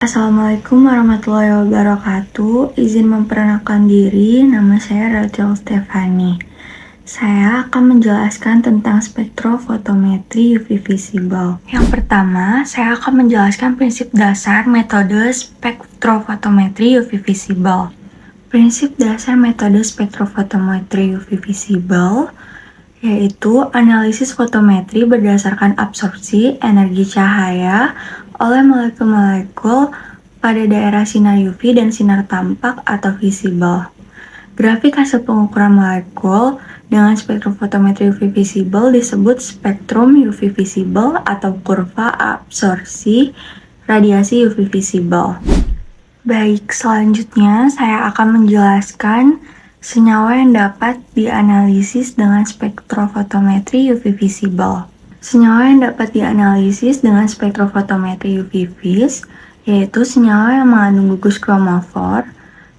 Assalamualaikum warahmatullahi wabarakatuh. Izin memperkenalkan diri, nama saya Rachel Stefani. Saya akan menjelaskan tentang spektrofotometri UV visible. Yang pertama, saya akan menjelaskan prinsip dasar metode spektrofotometri UV visible. Prinsip dasar metode spektrofotometri UV visible yaitu analisis fotometri berdasarkan absorpsi energi cahaya oleh molekul-molekul pada daerah sinar UV dan sinar tampak atau visible. Grafik hasil pengukuran molekul dengan spektrofotometri UV visible disebut spektrum UV visible atau kurva absorpsi radiasi UV visible. Baik, selanjutnya saya akan menjelaskan senyawa yang dapat dianalisis dengan spektrofotometri UV visible. Senyawa yang dapat dianalisis dengan spektrofotometri UV vis yaitu senyawa yang mengandung gugus kromofor.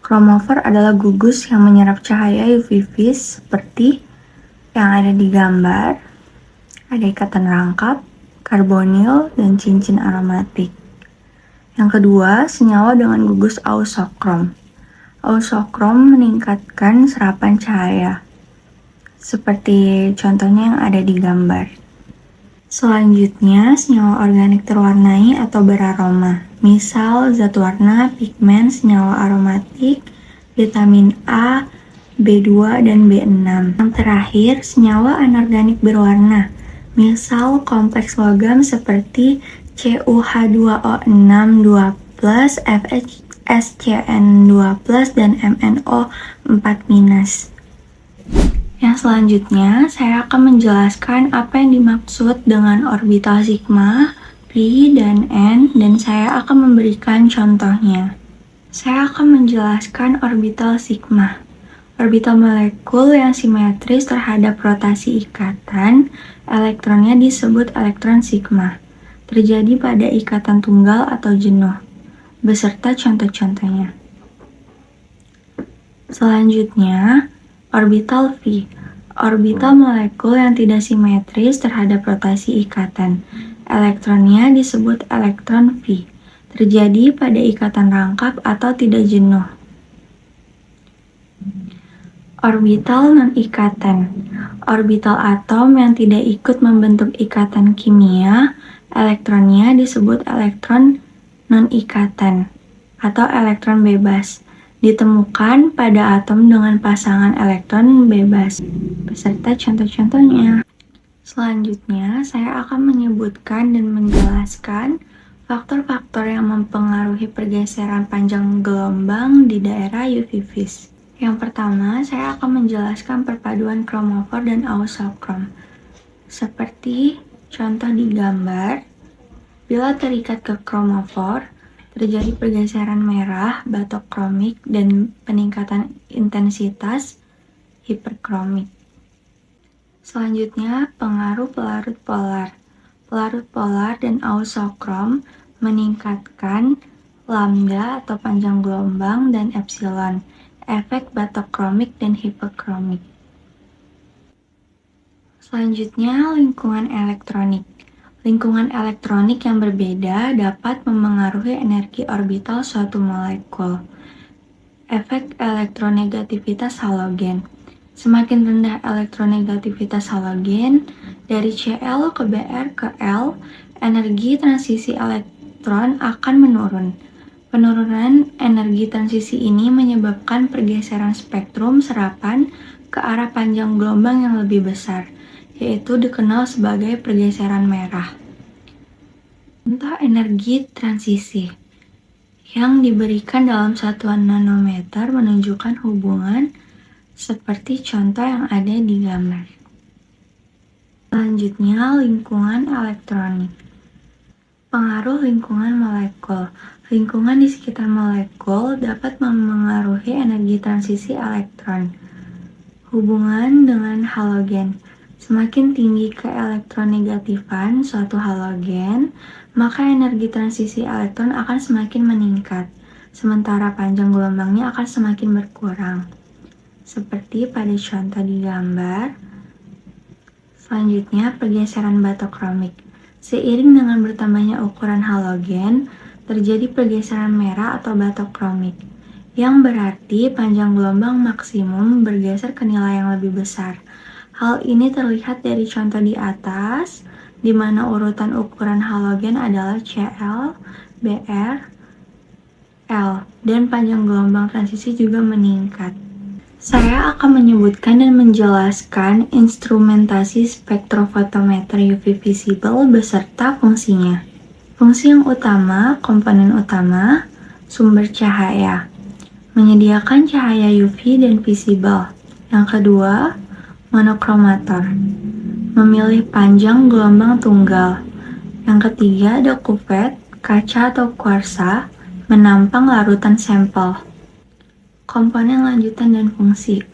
Kromofor adalah gugus yang menyerap cahaya UV vis seperti yang ada di gambar. Ada ikatan rangkap, karbonil, dan cincin aromatik. Yang kedua, senyawa dengan gugus ausokrom. Ausokrom meningkatkan serapan cahaya, seperti contohnya yang ada di gambar. Selanjutnya, senyawa organik terwarnai atau beraroma. Misal, zat warna, pigmen, senyawa aromatik, vitamin A, B2, dan B6. Yang terakhir, senyawa anorganik berwarna. Misal, kompleks logam seperti CuH2O6 2+, FeSCN2+, dan MnO4-. Yang selanjutnya, saya akan menjelaskan apa yang dimaksud dengan orbital sigma, Pi, dan N, dan saya akan memberikan contohnya. Saya akan menjelaskan orbital sigma. Orbital molekul yang simetris terhadap rotasi ikatan, elektronnya disebut elektron sigma. Terjadi pada ikatan tunggal atau jenuh, beserta contoh-contohnya. Selanjutnya, orbital V. Orbital molekul yang tidak simetris terhadap rotasi ikatan. Elektronnya disebut elektron V. Terjadi pada ikatan rangkap atau tidak jenuh. Orbital non-ikatan. Orbital atom yang tidak ikut membentuk ikatan kimia, elektronnya disebut elektron non-ikatan atau elektron bebas. Ditemukan pada atom dengan pasangan elektron bebas, beserta contoh-contohnya. Selanjutnya, saya akan menyebutkan dan menjelaskan faktor-faktor yang mempengaruhi pergeseran panjang gelombang di daerah UV vis. Yang pertama, saya akan menjelaskan perpaduan kromofor dan ausokrom. Seperti contoh di gambar, bila terikat ke kromofor, terjadi pergeseran merah, batokromik, dan peningkatan intensitas hiperkromik. Selanjutnya, pengaruh pelarut polar. Pelarut polar dan ausokrom meningkatkan lambda atau panjang gelombang dan epsilon, efek batokromik dan hiperkromik. Selanjutnya, lingkungan elektronik. Lingkungan elektronik yang berbeda dapat memengaruhi energi orbital suatu molekul. Efek elektronegativitas halogen. Semakin rendah elektronegativitas halogen, dari Cl ke Br ke L, energi transisi elektron akan menurun. Penurunan energi transisi ini menyebabkan pergeseran spektrum serapan ke arah panjang gelombang yang lebih besar, yaitu dikenal sebagai pergeseran merah. Contoh energi transisi yang diberikan dalam satuan nanometer menunjukkan hubungan seperti contoh yang ada di gambar. Selanjutnya, lingkungan elektronik. Pengaruh lingkungan molekul. Lingkungan di sekitar molekul dapat memengaruhi energi transisi elektron. Hubungan dengan halogen. Semakin tinggi keelektronegatifan suatu halogen, maka energi transisi elektron akan semakin meningkat, sementara panjang gelombangnya akan semakin berkurang. Seperti pada contoh di gambar. Selanjutnya, pergeseran batokromik. Seiring dengan bertambahnya ukuran halogen, terjadi pergeseran merah atau batokromik, yang berarti panjang gelombang maksimum bergeser ke nilai yang lebih besar. Hal ini terlihat dari contoh di atas, di mana urutan ukuran halogen adalah Cl, Br, L, dan panjang gelombang transisi juga meningkat. Saya akan menyebutkan dan menjelaskan instrumentasi spektrofotometer UV visible beserta fungsinya. Fungsi yang utama, komponen utama, sumber cahaya, menyediakan cahaya UV dan visible. Yang kedua, monokromator, memilih panjang gelombang tunggal. Yang ketiga ada kuvet, kaca atau kuarsa, menampang larutan sampel. Komponen lanjutan dan fungsi.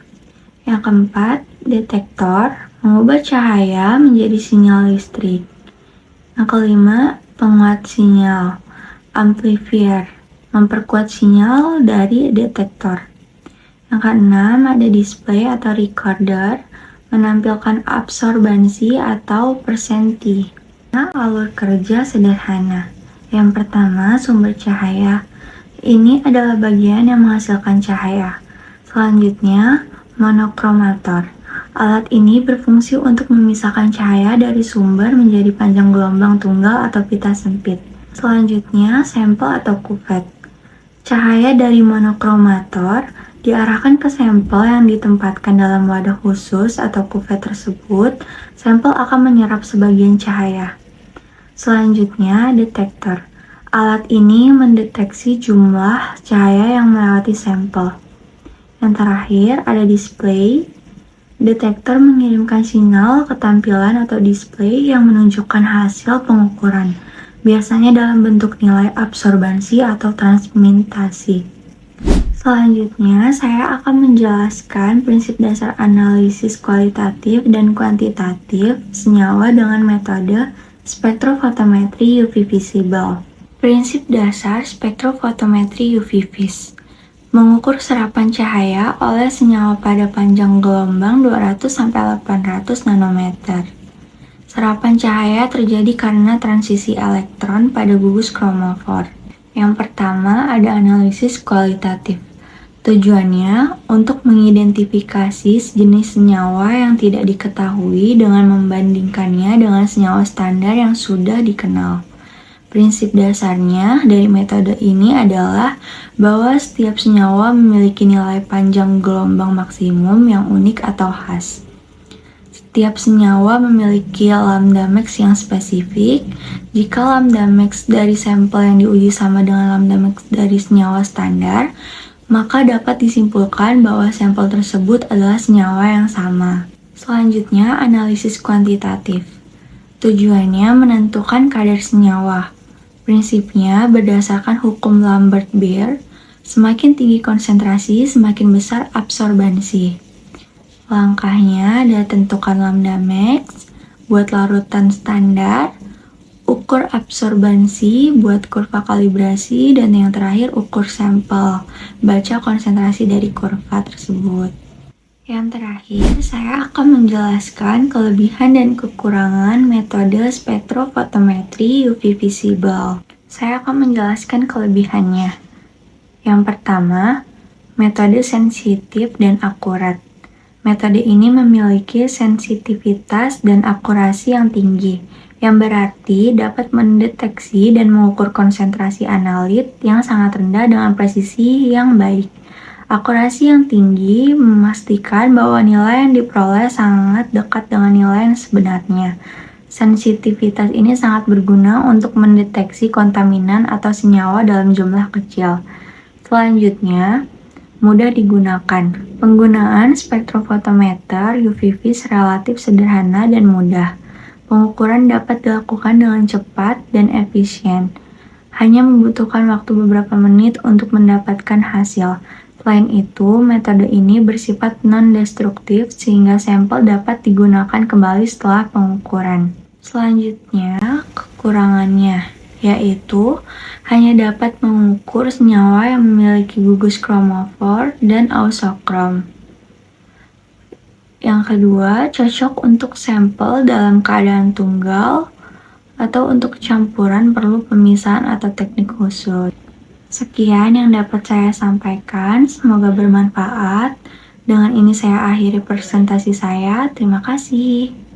Yang keempat, detektor, mengubah cahaya menjadi sinyal listrik. Yang kelima, penguat sinyal, amplifier, memperkuat sinyal dari detektor. Yang keenam, ada display atau recorder, menampilkan absorbansi atau persenti. Nah, alur kerja sederhana. Yang pertama, sumber cahaya. Ini adalah bagian yang menghasilkan cahaya. Selanjutnya, monokromator. Alat ini berfungsi untuk memisahkan cahaya dari sumber menjadi panjang gelombang tunggal atau pita sempit. Selanjutnya, sampel atau kuvet. Cahaya dari monokromator diarahkan ke sampel yang ditempatkan dalam wadah khusus atau kuvet tersebut. Sampel akan menyerap sebagian cahaya. Selanjutnya, detektor. Alat ini mendeteksi jumlah cahaya yang melewati sampel. Yang terakhir, ada display. Detektor mengirimkan sinyal ke tampilan atau display yang menunjukkan hasil pengukuran, biasanya dalam bentuk nilai absorbansi atau transmitasi. Selanjutnya, saya akan menjelaskan prinsip dasar analisis kualitatif dan kuantitatif senyawa dengan metode spektrofotometri UV visible. Prinsip dasar spektrofotometri UV vis. Mengukur serapan cahaya oleh senyawa pada panjang gelombang 200-800 nanometer. Serapan cahaya terjadi karena transisi elektron pada gugus kromofor. Yang pertama ada analisis kualitatif. Tujuannya untuk mengidentifikasi sejenis senyawa yang tidak diketahui dengan membandingkannya dengan senyawa standar yang sudah dikenal. Prinsip dasarnya dari metode ini adalah bahwa setiap senyawa memiliki nilai panjang gelombang maksimum yang unik atau khas. Setiap senyawa memiliki lambda max yang spesifik. Jika lambda max dari sampel yang diuji sama dengan lambda max dari senyawa standar, maka dapat disimpulkan bahwa sampel tersebut adalah senyawa yang sama. Selanjutnya, analisis kuantitatif. Tujuannya menentukan kadar senyawa. Prinsipnya berdasarkan hukum Lambert-Beer, semakin tinggi konsentrasi, semakin besar absorbansi. Langkahnya adalah tentukan lambda max buat larutan standar, ukur absorbansi buat kurva kalibrasi, dan yang terakhir ukur sampel, baca konsentrasi dari kurva tersebut. Yang terakhir, saya akan menjelaskan kelebihan dan kekurangan metode spektrofotometri UV visible. Saya akan menjelaskan kelebihannya. Yang pertama, metode sensitif dan akurat. Metode ini memiliki sensitivitas dan akurasi yang tinggi, yang berarti dapat mendeteksi dan mengukur konsentrasi analit yang sangat rendah dengan presisi yang baik. Akurasi yang tinggi memastikan bahwa nilai yang diperoleh sangat dekat dengan nilai yang sebenarnya. Sensitivitas ini sangat berguna untuk mendeteksi kontaminan atau senyawa dalam jumlah kecil. Selanjutnya, mudah digunakan. Penggunaan spektrofotometer UV vis relatif sederhana dan mudah. Pengukuran dapat dilakukan dengan cepat dan efisien. Hanya membutuhkan waktu beberapa menit untuk mendapatkan hasil. Selain itu, metode ini bersifat non-destruktif sehingga sampel dapat digunakan kembali setelah pengukuran. Selanjutnya, kekurangannya, yaitu hanya dapat mengukur senyawa yang memiliki gugus kromofor dan ausokrom. Yang kedua, cocok untuk sampel dalam keadaan tunggal atau untuk campuran perlu pemisahan atau teknik khusus. Sekian yang dapat saya sampaikan, semoga bermanfaat. Dengan ini saya akhiri presentasi saya. Terima kasih.